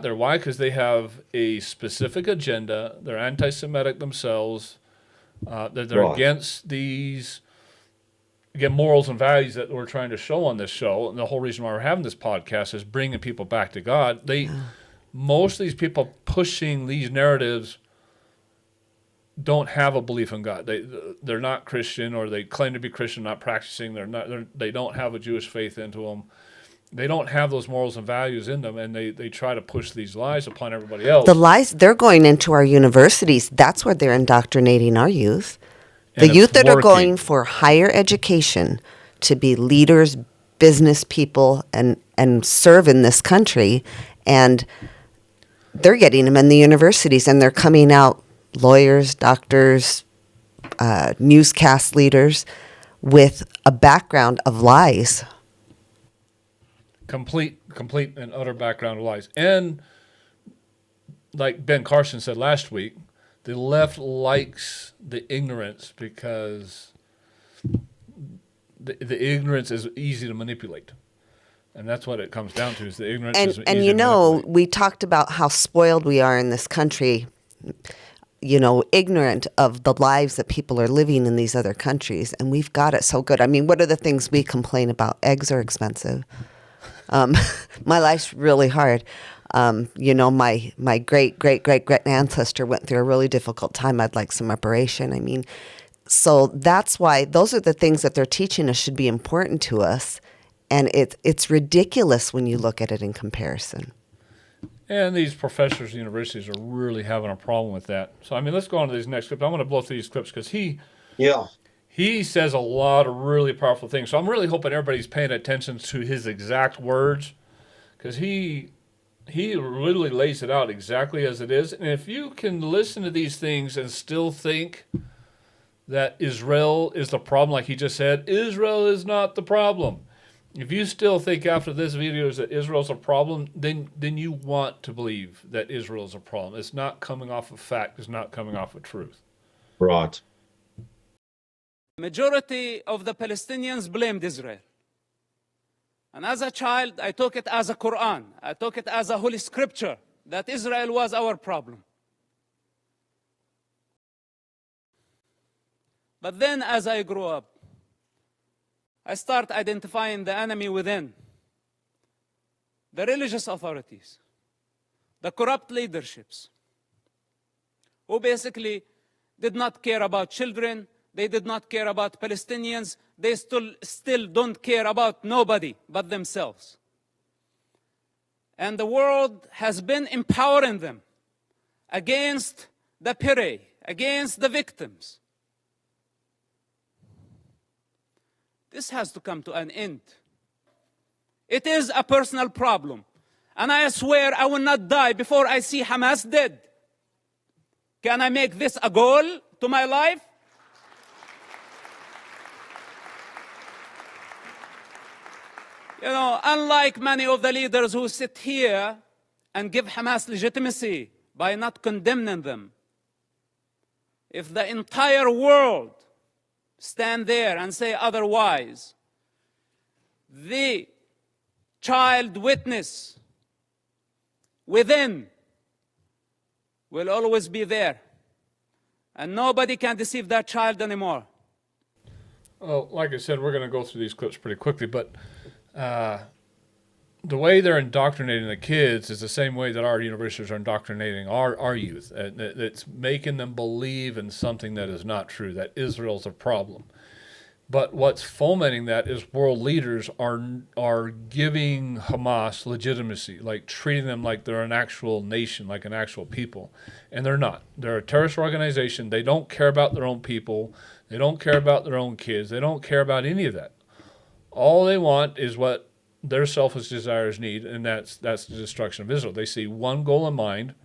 there. Why? Because they have a specific agenda. They're anti-Semitic themselves. They're against these, again, morals and values that we're trying to show on this show. And the whole reason why we're having this podcast is bringing people back to God. Most of these people pushing these narratives don't have a belief in God. They're not Christian, or they claim to be Christian, not practicing. They don't have a Jewish faith into them. They don't have those morals and values in them, and they try to push these lies upon everybody else. The lies, they're going into our universities. That's where they're indoctrinating our youth. The youth that are going for higher education to be leaders, business people, and serve in this country, and they're getting them in the universities, and they're coming out lawyers, doctors, newscast leaders with a background of lies. Complete and utter background of lies. And like Ben Carson said last week, the left likes the ignorance because the ignorance is easy to manipulate. And that's what it comes down to, is the ignorance is easy to manipulate. And we talked about how spoiled we are in this country, ignorant of the lives that people are living in these other countries. And we've got it so good. I mean, what are the things we complain about? Eggs are expensive. My life's really hard. My great ancestor went through a really difficult time. I'd like some reparation. I mean, so that's why those are the things that they're teaching us should be important to us. And it's ridiculous when you look at it in comparison. And these professors at universities are really having a problem with that. So, I mean, let's go on to these next clips. I'm going to blow through these clips because he says a lot of really powerful things. So I'm really hoping everybody's paying attention to his exact words, because he literally lays it out exactly as it is. And if you can listen to these things and still think that Israel is the problem, like he just said, Israel is not the problem. If you still think after this video that Israel's a problem, then you want to believe that Israel's a problem. It's not coming off of fact. It's not coming off of truth. Right. Majority of the Palestinians blamed Israel. And as a child, I took it as a Quran. I took it as a holy scripture that Israel was our problem. But then as I grew up, I start identifying the enemy within. The religious authorities, the corrupt leaderships, who basically did not care about children. They did not care about Palestinians. They still don't care about nobody but themselves. And the world has been empowering them against the prey, against the victims. This has to come to an end. It is a personal problem. And I swear I will not die before I see Hamas dead. Can I make this a goal to my life? Unlike many of the leaders who sit here and give Hamas legitimacy by not condemning them, if the entire world stand there and say otherwise, the child witness within will always be there. And nobody can deceive that child anymore. Well, like I said, we're going to go through these clips pretty quickly, but the way they're indoctrinating the kids is the same way that our universities are indoctrinating our youth. It's making them believe in something that is not true, that Israel's a problem. But what's fomenting that is world leaders are giving Hamas legitimacy, like treating them like they're an actual nation, like an actual people. And they're not. They're a terrorist organization. They don't care about their own people. They don't care about their own kids. They don't care about any of that. All they want is what their selfish desires need, and that's the destruction of Israel. They see one goal in mind,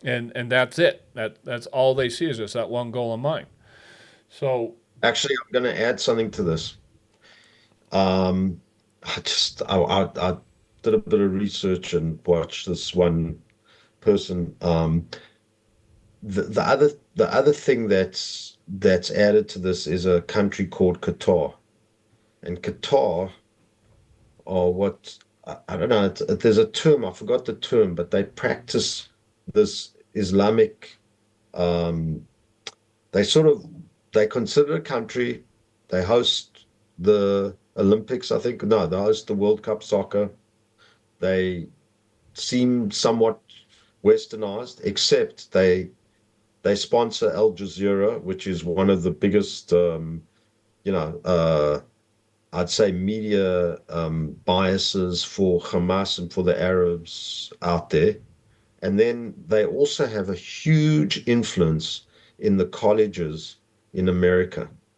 and that's it. That's all they see is just that one goal in mind. So actually, I'm going to add something to this. I did a bit of research and watched this one person. The other thing that's added to this is a country called Qatar. And Qatar are what I don't know, there's a term, I forgot the term, but they practice this Islamic, um, they sort of, they consider a country, they host the Olympics, I think. No, they host the World Cup soccer. They seem somewhat westernized, except they sponsor Al Jazeera, which is one of the biggest, you know, I'd say media biases for Hamas and for the Arabs out there. And then they also have a huge influence in the colleges in America.